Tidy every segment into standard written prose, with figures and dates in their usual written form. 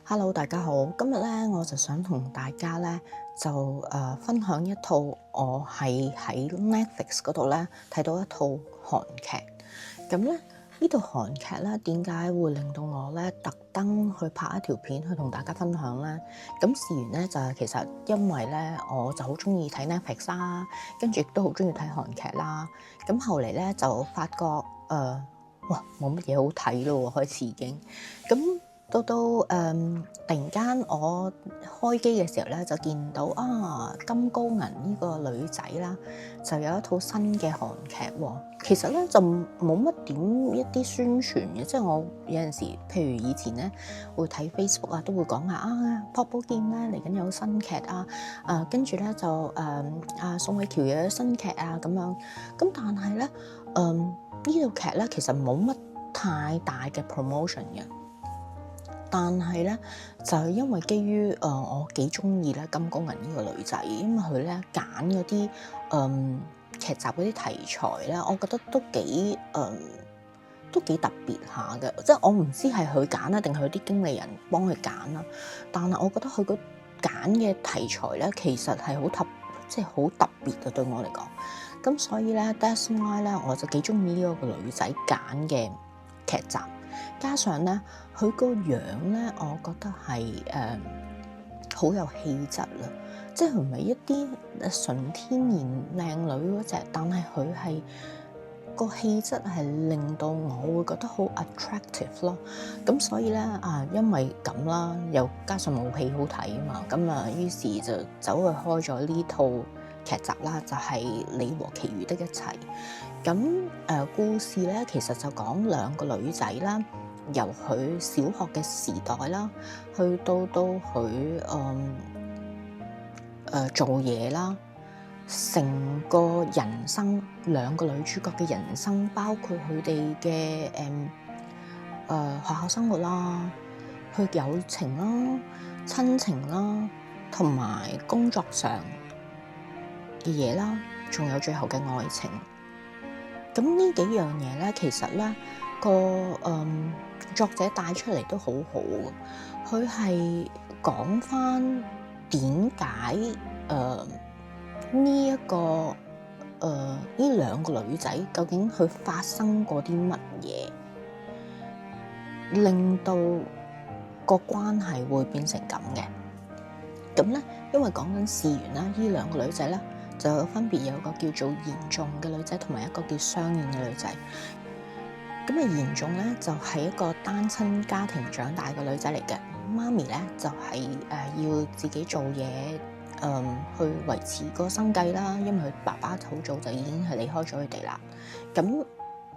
Hello，大家好。今日咧，我就想同大家咧就分享一套我係喺 Netflix 嗰度咧睇到一套韓劇。咁咧呢套韓劇咧點解會令到我咧特登去拍一條片去同大家分享咧？咁事緣咧就係其實因為咧我就好中意睇 Netflix 啦，跟住亦都好中意睇韓劇啦。咁後嚟咧就發覺哇冇乜嘢好睇咯喎，開始已經咁。到突然間我開機嘅時候咧，就見到金高銀呢個女仔啦，就有一套新嘅韓劇喎。其實咧就冇乜點一啲宣傳嘅，即係我有陣時，譬如以前咧會睇 Facebook 都會講下朴寶劍咧嚟緊有新劇跟住咧就宋慧喬又有新劇咁樣。咁但係咧呢套劇咧其實冇乜太大嘅 promotion 嘅。但係咧，就係因為基於我幾中意咧金高銀呢個女仔，因為佢咧揀嗰啲劇集嗰啲題材咧，我覺得都幾特別下嘅。即係我唔知係佢揀定係佢啲經理人幫佢揀啦。但係我覺得佢個揀嘅題材咧，其實係好特別嘅對我嚟講。咁所以咧 that's why 咧，我就幾中意呢個女仔揀嘅劇集。加上咧，佢個樣咧，我覺得係好有氣質啦，即係佢唔係一啲純天然靚女嗰隻，但係佢係個氣質係令到我會覺得好 attractive 咯。咁所以咧因為咁啦，又加上冇戲好睇啊嘛，咁於是就走去開咗呢套劇集啦，就係《你和其餘的一切》。咁故事咧，其實就講兩個女仔啦，由佢小學嘅時代啦，去到佢做嘢啦，成個人生，兩個女主角嘅人生，包括佢哋嘅學校生活啦，佢友情啦、親情啦，同埋工作上嘅嘢啦，仲有最後嘅愛情。咁呢幾樣嘢咧，其實咧作者帶出嚟都好好嘅。佢係講返點解呢兩個女仔究竟佢發生過啲乜嘢，令到個關係會變成咁嘅。咁咧，因為講緊事緣啦，呢兩個女仔咧就分別有個叫做嚴重嘅女仔，同埋一個叫雙燕嘅女仔。咁嚴重咧就係一個單親家庭長大嘅女仔嚟嘅，媽咪咧就係要自己做嘢去維持個生計啦，因為佢爸爸好早就已經係離開咗佢哋啦。咁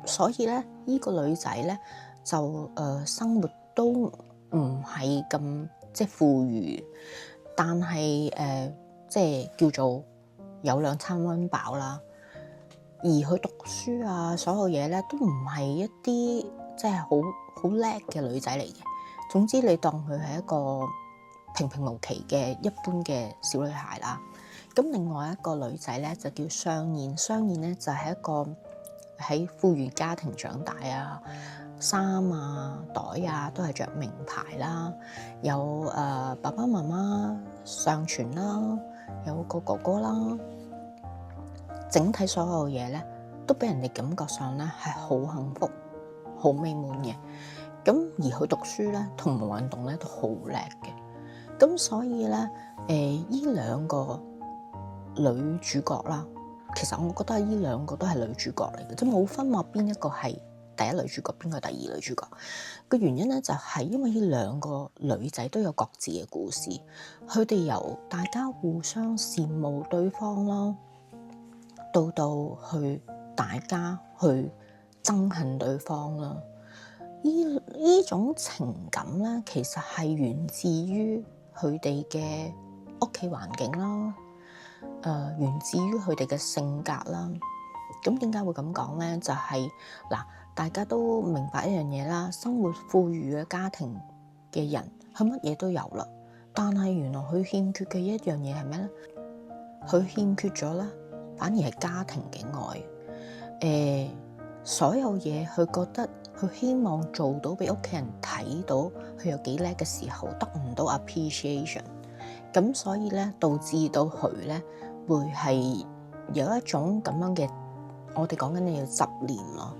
所以咧呢個女仔咧就生活都唔係咁即係富裕，但係即係叫做有兩餐溫飽啦。而佢讀書所有嘢咧都唔係一啲即係好叻嘅女仔嚟嘅。總之你當佢係一個平平無奇嘅一般嘅小女孩啦。咁另外一個女仔咧就叫雙燕，雙燕咧就係一個喺富裕家庭長大衫袋都係着名牌啦，有爸爸媽媽上傳啦，有個哥哥啦。整體所有嘢咧，都俾人哋感覺上咧係好幸福、好美滿嘅。咁而佢讀書咧同埋運動咧都好叻嘅。咁所以咧，呢兩個女主角啦，其實我覺得呢兩個都係女主角嚟嘅，即係冇分話邊一個係第一女主角，邊個第二女主角。個原因咧就係因為呢兩個女仔都有各自嘅故事，佢哋由大家互相羨慕對方啦，到去大家去憎恨對方啦，呢種情感咧，其實係源自於佢哋嘅屋企環境啦，源自於佢哋嘅性格啦。咁點解會咁講咧？就係大家都明白一樣嘢啦，生活富裕嘅家庭嘅人，佢乜嘢都有啦，但係原來佢欠缺嘅一樣嘢係咩咧？佢欠缺咗咧，反而係家庭嘅愛。所有嘢佢覺得佢希望做到俾屋企人睇到佢有幾叻嘅時候，得唔到 appreciation， 咁所以咧導致到佢咧會係有一種咁樣嘅，我哋講緊嘅叫執念咯。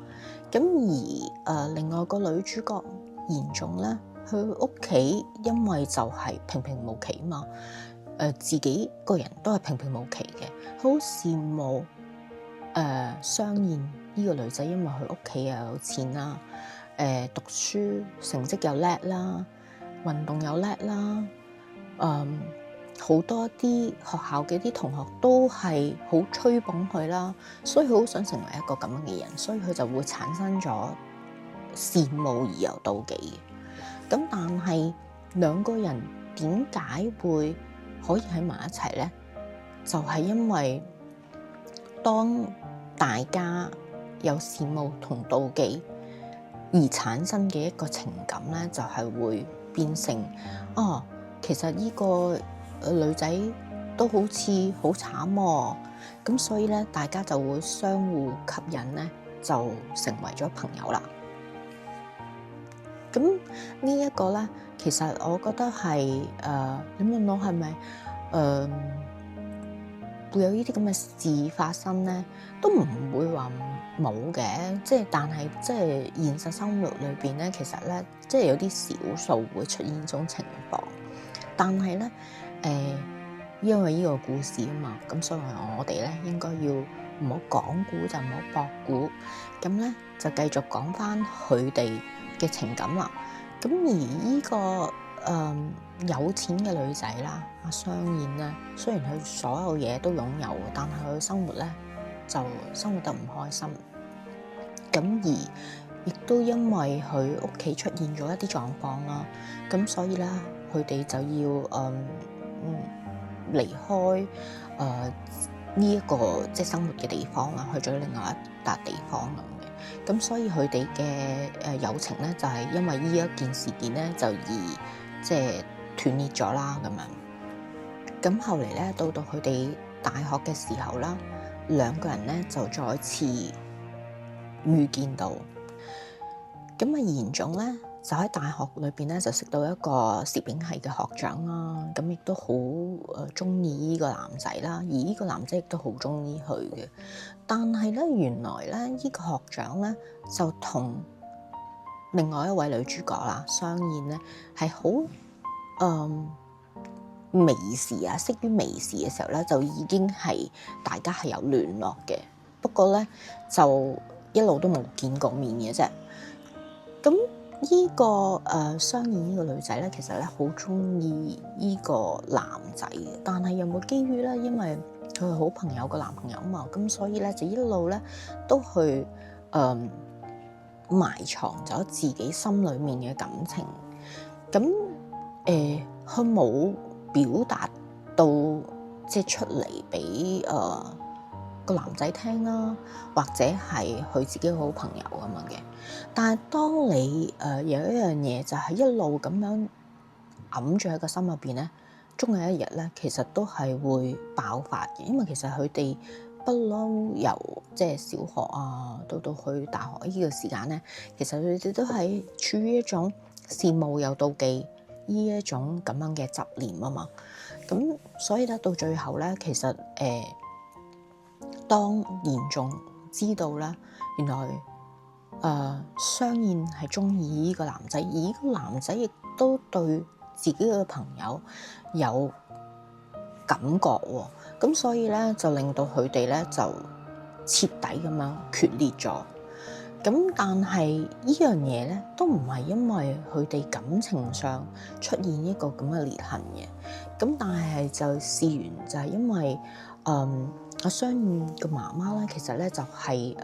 咁而另外個女主角嚴重咧，佢屋企因為就係平平無奇嘛，自己個人都係平平無奇嘅，好羨慕雙燕呢個女仔，因為佢屋企又有錢啦，讀書成績又叻啦，運動又叻啦，好多啲學校嘅啲同學都係好吹捧佢啦，所以佢好想成為一個咁樣嘅人，所以佢就會產生咗羨慕而又妒忌嘅。咁但係兩個人點解會可以喺埋一齊咧？就係因為當大家有羨慕同妒忌而產生嘅一個情感咧，就係會變成其實呢個女仔都好似好慘喎，咁所以咧大家就會相互吸引咧，就成為咗朋友啦。咁呢一個咧，其實我覺得係你問我係咪會有呢啲咁嘅事發生咧，都唔會話冇嘅，即係但係即係現實生活裏邊咧，其實咧即係有啲少數會出現呢種情況，但係咧因為呢個故事啊嘛，咁所以我哋咧應該要唔好講古就唔好駁古，咁咧就繼續講翻佢哋嘅情感啦。咁而呢個有錢嘅女仔啦，阿雙燕咧，雖然佢所有嘢都擁有，但係佢生活咧就生活得唔開心。咁而亦都因為佢屋企出現咗一啲狀況啦，咁所以咧佢哋就要離開呢一個即係生活嘅地方啦，去咗另外一笪地方咁嘅。咁所以佢哋嘅友情咧就係因為呢一件事件咧就而即係斷裂咗啦咁樣。咁後嚟咧到佢哋大學嘅時候啦，兩個人咧就再次遇見到。咁嚴重咧就喺大學裏邊咧就識到一個攝影系嘅學長啦，咁亦都好中意呢個男仔啦，而呢個男仔亦都好中意佢嘅。但係咧原來咧呢個學長咧就同另外一位女主角啦雙燕咧係好微時啊，識於微時嘅時候咧就已經係大家係有聯絡嘅，不過咧就一路都冇見過面嘅啫。咁呢個雙燕呢個女仔咧，其實咧好中意呢個男仔嘅，但係有冇機遇咧？因為佢係好朋友個男朋友嘛，咁所以咧就一路咧都去埋藏咗自己心裏面嘅感情。咁佢冇表達到即係出嚟俾個男仔聽啦，或者係佢自己嘅好朋友咁樣嘅。但係當你有一樣嘢就係一路咁樣揞住喺個心入邊咧，終有一日咧，其實都係會爆發嘅。因為其實佢哋不嬲由即係小學啊到去大學呢個時間咧，其實佢哋都係處於一種羨慕又妒忌呢一種咁樣嘅執念啊嘛。咁所以咧到最後咧，其實當嚴重知道咧，原來雙燕係中意呢個男仔，而呢個男仔亦都對自己嘅朋友有感覺喎，咁所以咧就令到佢哋咧就徹底咁樣決裂咗。咁但係呢樣嘢咧都唔係因為佢哋感情上出現一個咁嘅裂痕嘅，咁但係就事緣就係因為阿雙燕嘅媽媽咧，其實咧就係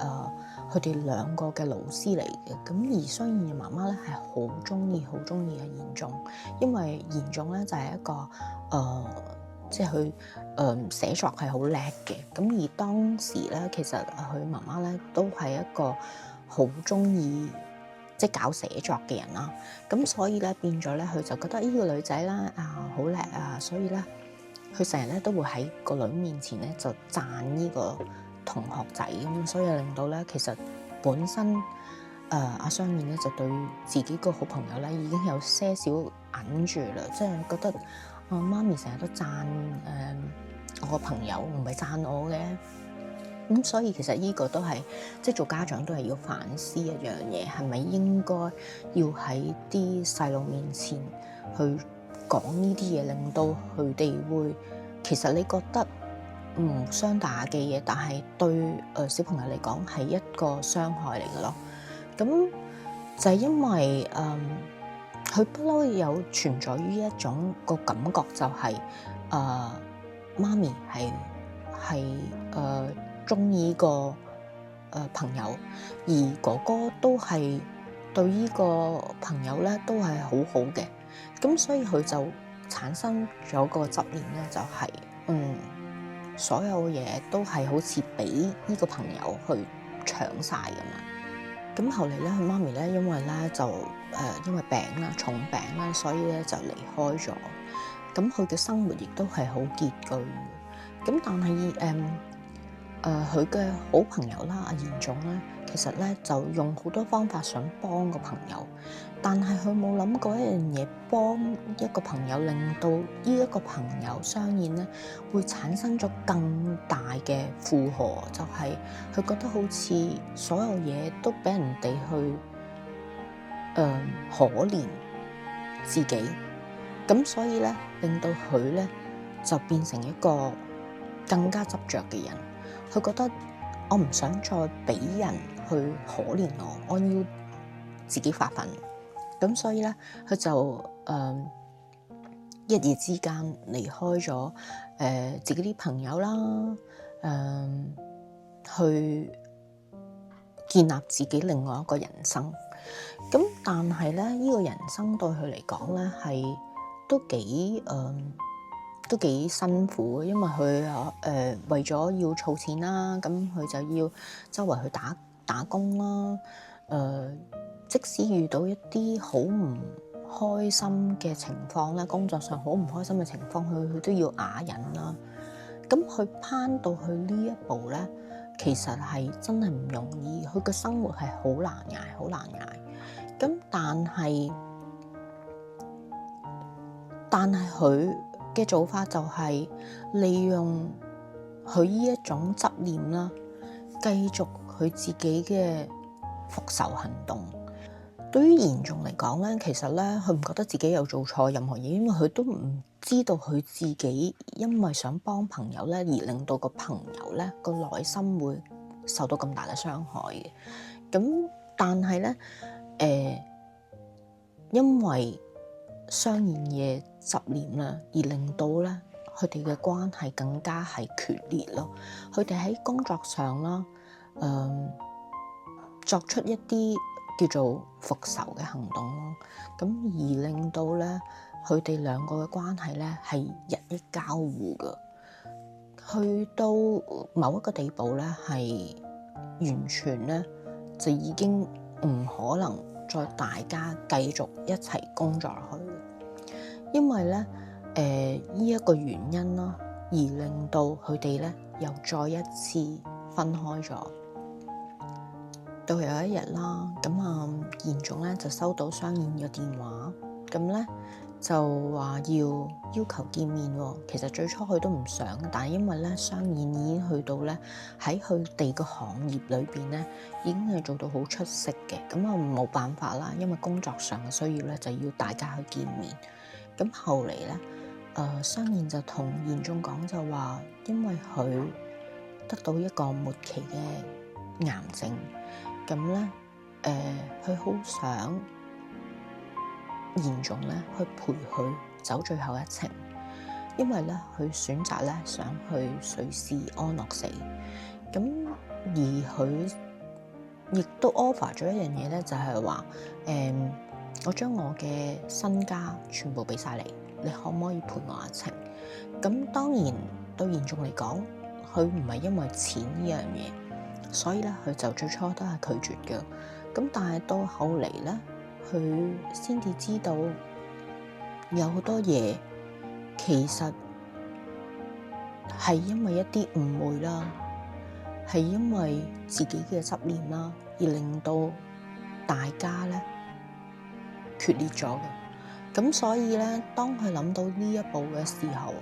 佢哋兩個嘅老師嚟嘅。咁而雙燕嘅媽媽咧係好中意阿嚴重，因為嚴重咧就係一個即係佢寫作係好叻嘅。咁而當時咧，其實佢媽媽咧都係一個好中意即係搞寫作嘅人啦。咁所以咧變咗咧，佢就覺得呢個女仔啦好叻啊，所以咧佢成日咧都會喺個女面前咧就讚呢個同學仔咁，所以令到咧其實本身阿雙燕咧就對自己個好朋友咧已經有些少忍住啦，即係覺得媽咪成日都讚我個朋友，唔係讚我嘅。咁所以其實呢個都係即係做家長都係要反思一樣嘢，係咪應該要喺啲細路面前去講呢啲嘢，令到佢哋會其實你覺得唔傷大嘅嘢，但係對小朋友嚟講係一個傷害嚟嘅咯。咁就係因為佢不嬲有存在於一種個感覺，就係媽咪係中意個朋友，而哥哥都係對呢個朋友咧都係好好嘅，咁所以佢就產生咗個執念咧，就係所有嘢都係好似俾呢個朋友去搶晒咁樣。咁後嚟咧，佢媽咪咧因為咧就因為病啦，重病啦，所以咧就離開咗。咁佢嘅生活亦都係好拮據。咁但係佢嘅好朋友啦，阿嚴總咧，其實咧就用好多方法想幫個朋友，但係佢冇諗過一樣嘢，幫一個朋友令到呢一個朋友雙燕咧會產生咗更大嘅負荷，就係佢覺得好似所有嘢都俾人哋去可憐自己，咁所以咧令到佢咧就變成一個更加執着嘅人。佢覺得我唔想再俾人去可憐我要自己發奮。咁所以咧，佢就一夜之間離開咗自己啲朋友啦，去建立自己另外一個人生。咁但係咧，呢個人生對佢嚟講咧係都幾辛苦，因為佢為咗要儲錢啦，咁佢就要周圍去打工啦。即使遇到一啲好唔開心嘅情況咧，工作上好唔開心嘅情況，佢都要啞忍啦。咁佢攀到去呢一步咧，其實係真係唔容易，佢嘅生活係好難捱，好難捱。咁但係佢嘅做法就係利用佢呢一種執念啦，繼續佢自己嘅復仇行動。對於嚴重嚟講咧，其實咧佢唔覺得自己有做錯任何嘢，因為佢都唔知道佢自己因為想幫朋友咧，而令到個朋友咧個內心會受到咁大嘅傷害嘅。咁但係咧，因為雙燕嘅執念啦，而令到咧佢哋嘅關係更加係決裂咯。佢哋喺工作上啦，作出一啲叫做復仇嘅行動咯，咁而令到咧佢哋兩個嘅關係咧係日益交互嘅，去到某一個地步咧係完全咧就已經唔可能再大家繼續一齊工作落去，因為咧呢一個原因啦，而令到佢哋咧又再一次分開咗。到有一日啦，咁嚴總咧就收到雙燕嘅電話，咁咧就話要求見面喎。其實最初佢都唔想，但係因為咧雙燕已經去到咧喺佢哋個行業裏邊咧已經係做到好出色嘅，咁冇辦法啦，因為工作上嘅需要咧就要大家去見面。咁後嚟咧，雙燕就同嚴總講就話，因為佢得到一個末期嘅癌症。咁咧，佢好想嚴總咧去陪佢走最後一程，因為咧佢選擇咧想去瑞士安樂死。咁而佢亦都 offer 咗一樣嘢咧，就係話，我將我嘅身家全部俾晒你，你可唔可以陪我一程？咁當然對嚴總嚟講，佢唔係因為錢呢樣嘢。所以咧，佢就最初都係拒絕嘅。咁但係到後嚟咧，佢先至知道有好多嘢其實係因為一啲誤會啦，係因為自己嘅執念啦，而而令到大家咧決裂咗嘅。咁所以咧，當佢諗到呢一步嘅時候，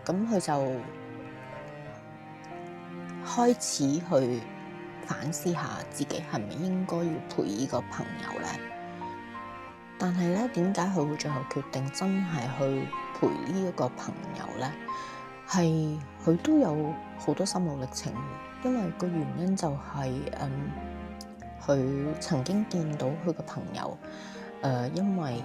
咁佢就開始去反思下自己係咪應該要陪呢個朋友咧？但係咧，點解佢會最後決定真係去陪呢一個朋友咧？係佢都有好多心路歷程，因為個原因就係佢曾經見到佢個朋友因為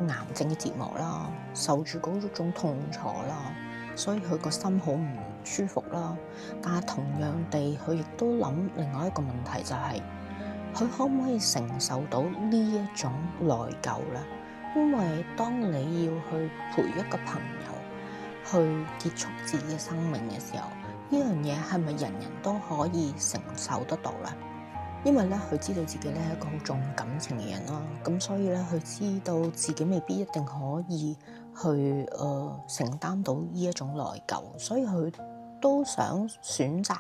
癌症嘅折磨啦，受住嗰種痛楚啦，所以佢個心好唔舒服啦。但係同樣地，佢亦都諗另外一個問題，就係佢可唔可以承受到呢一種內疚咧？因為當你要去陪一個朋友去結束自己嘅生命嘅時候，呢樣嘢係咪人人都可以承受得到咧？因為咧，佢知道自己咧係一個好重感情嘅人啦，咁所以咧，佢知道自己未必一定可以去承擔到呢一種內疚，所以佢都想選擇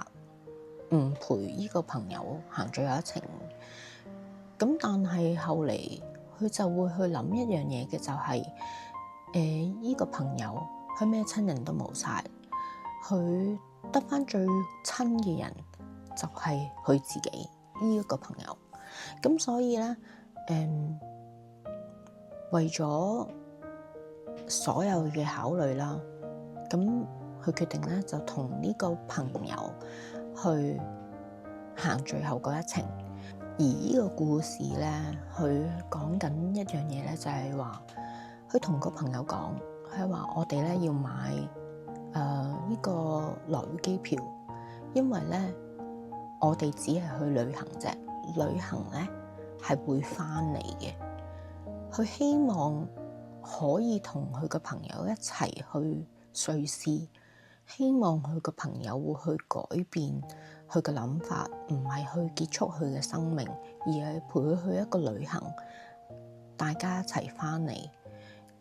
唔陪呢個朋友行最後一程。咁但係後嚟佢就會去諗一樣嘢嘅，就係呢個朋友佢咩親人都冇晒，佢得返最親嘅人就係佢自己呢一個朋友。咁所以咧，為咗所有嘅考慮啦，咁佢決定咧就同呢個朋友去行最後嗰一程。而呢個故事咧，佢講緊一樣嘢咧，就係話佢同個朋友講，佢話我哋咧要買呢個來回機票，因為咧我哋只係去旅行啫，旅行咧係會翻嚟嘅。佢希望可以同佢個朋友一齊去瑞士，希望佢個朋友會去改變佢嘅諗法，唔係去結束佢嘅生命，而係陪佢去一個旅行，大家一齊翻嚟。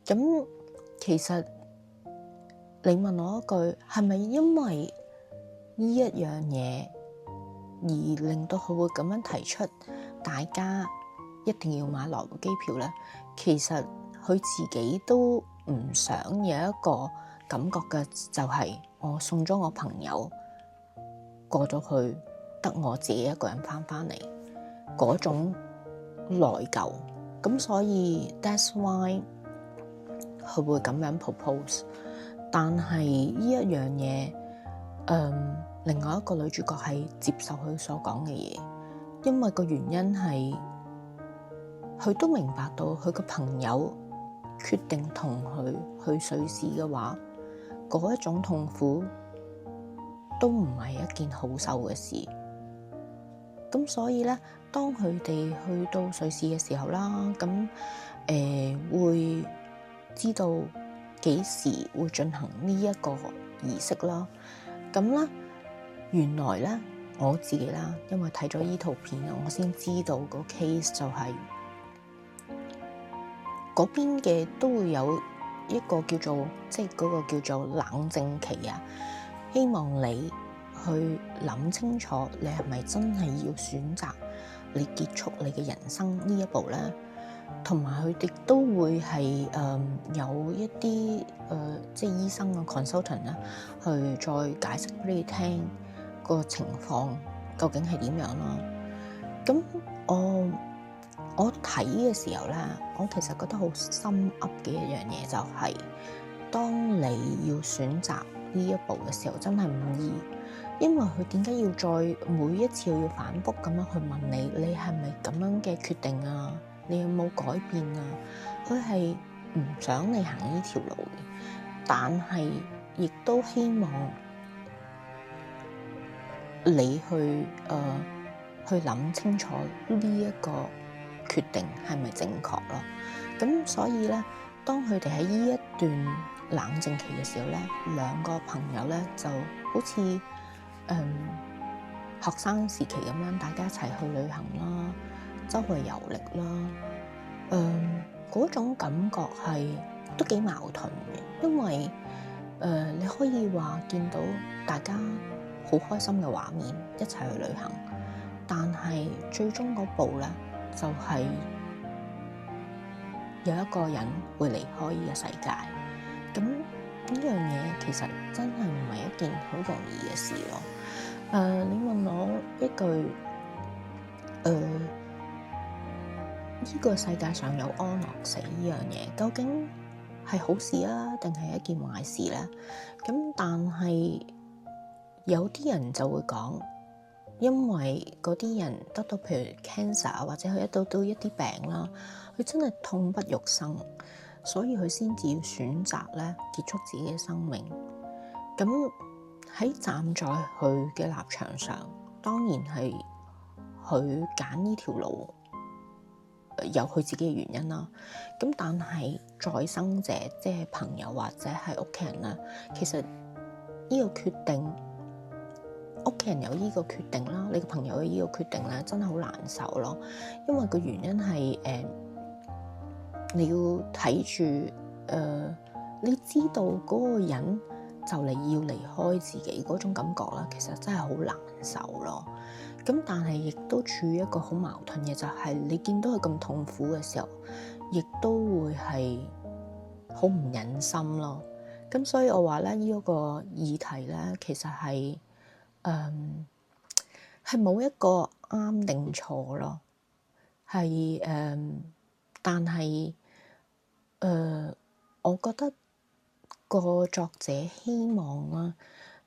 咁其實你問我一句，係咪因為呢一樣嘢而令到佢會咁樣提出大家一定要買來回機票咧？其實佢自己都唔想有一個感覺嘅，就係我送咗我朋友過咗去，得我自己一個人翻嚟嗰種內疚。咁所以 that's why 佢會咁樣 propose。但係呢一樣嘢，另外一個女主角係接受佢所講嘅嘢，因為個原因係佢都明白到佢個朋友決定同佢去瑞士嘅話，嗰一種痛苦都唔係一件好受嘅事。咁所以咧，當佢哋去到瑞士嘅時候啦，咁會知道幾時會進行呢一個儀式啦。咁咧，原來咧我自己啦，因為睇咗依套片啊，我先知道個 case 就係嗰邊嘅都會有一個叫做嗰個叫做冷靜期啊，希望你去諗清楚，你係咪真係要選擇你結束你嘅人生呢一步咧？同埋佢哋都會係有一啲即係醫生嘅 consultant 啦，去再解釋俾你聽個情況究竟係點樣啦。咁我睇嘅時候咧，我其實覺得好心噏嘅一樣嘢就係，當你要選擇呢一步嘅時候，真係唔易。因為佢點解要再每一次要反覆咁樣去問你，你係咪咁樣嘅決定啊？你有冇改變啊？佢係唔想你行呢條路嘅，但係亦都希望你去諗清楚呢一個決定係咪正確咯。咁所以咧，當佢哋喺呢一段冷靜期嘅時候咧，兩個朋友咧就好似學生時期咁樣，大家一齊去旅行啦，周圍遊歷啦，嗰種感覺係都幾矛盾嘅，因為你可以話見到大家好開心嘅畫面，一齊去旅行，但係最終嗰步咧，就係有一個人會離開呢個世界。咁呢樣嘢其實真係唔係一件好容易嘅事咯。你問我一句，呢個世界上有安樂死呢樣嘢，究竟係好事啊，定係一件壞事咧？咁但係有啲人就會講，因為嗰啲人得到譬如 cancer 或者佢得到一啲病啦，佢真係痛不欲生，所以佢先至要選擇咧結束自己嘅生命。咁喺站在佢嘅立場上，當然係佢揀呢條路有佢自己嘅原因啦。咁但係在生者即係朋友或者係屋企人啦，其實呢個決定，屋企人有呢個決定啦，你個朋友有呢個決定咧，真係好難受咯。因為個原因係你要睇住你知道嗰個人就嚟要離開自己嗰種感覺啦，其實真係好難受咯。咁但係亦都處於一個好矛盾嘅，就係你見到佢咁痛苦嘅時候，亦都會係好唔忍心咯。咁所以我話咧，呢一個議題咧，其實係冇一個啱定錯咯，係但係我覺得個作者希望啦，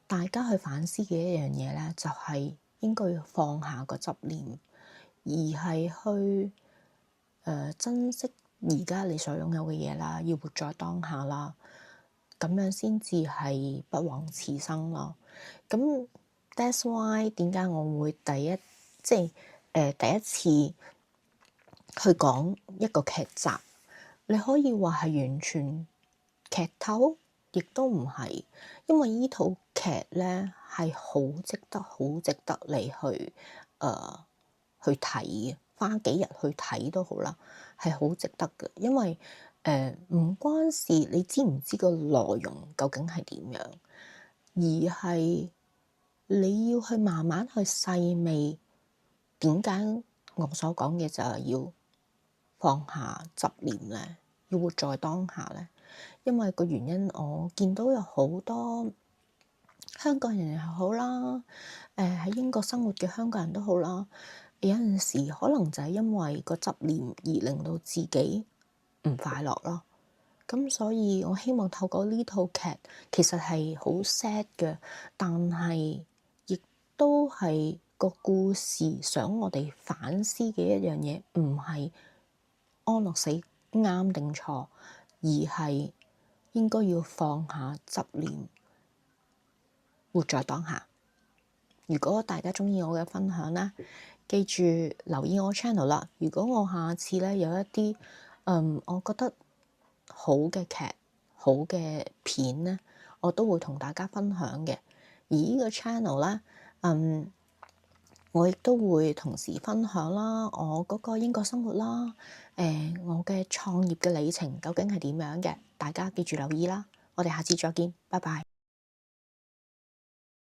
大家去反思嘅一樣嘢咧，就係應該要放下個執念，而係去珍惜而家你所擁有嘅嘢啦，要活在當下啦，咁樣先至係不枉此生咯。咁 that's why 點解我會第一次去講一個劇集，你可以話係完全劇透，亦都唔係，因為呢套劇咧係好值得你去睇嘅，花幾日去睇都好啦，係好值得嘅。因為唔關事，你知唔知個內容究竟係點樣，而係你要去慢慢去細味。點解我所講嘅就係要放下執念咧，要活在當下咧？因為個原因，我見到有好多香港人又好啦，喺英國生活嘅香港人都好啦，有陣時可能就係因為個執念而令到自己唔快樂咯。咁所以我希望透過呢套劇，其實係好 sad 嘅，但係亦都係個故事想我哋反思嘅一樣嘢，唔係安樂死啱定錯，而係應該要放下執念，活在當下。如果大家鍾意我嘅分享咧，記住留意我 channel 啦。如果我下次咧有一啲我覺得好嘅劇、好嘅片咧，我都會同大家分享嘅。而呢個 channel 咧，我亦都會同時分享啦，我嗰個英國生活啦，我嘅創業嘅里程究竟係點樣嘅？大家記住留意啦。我哋下次再見，拜拜。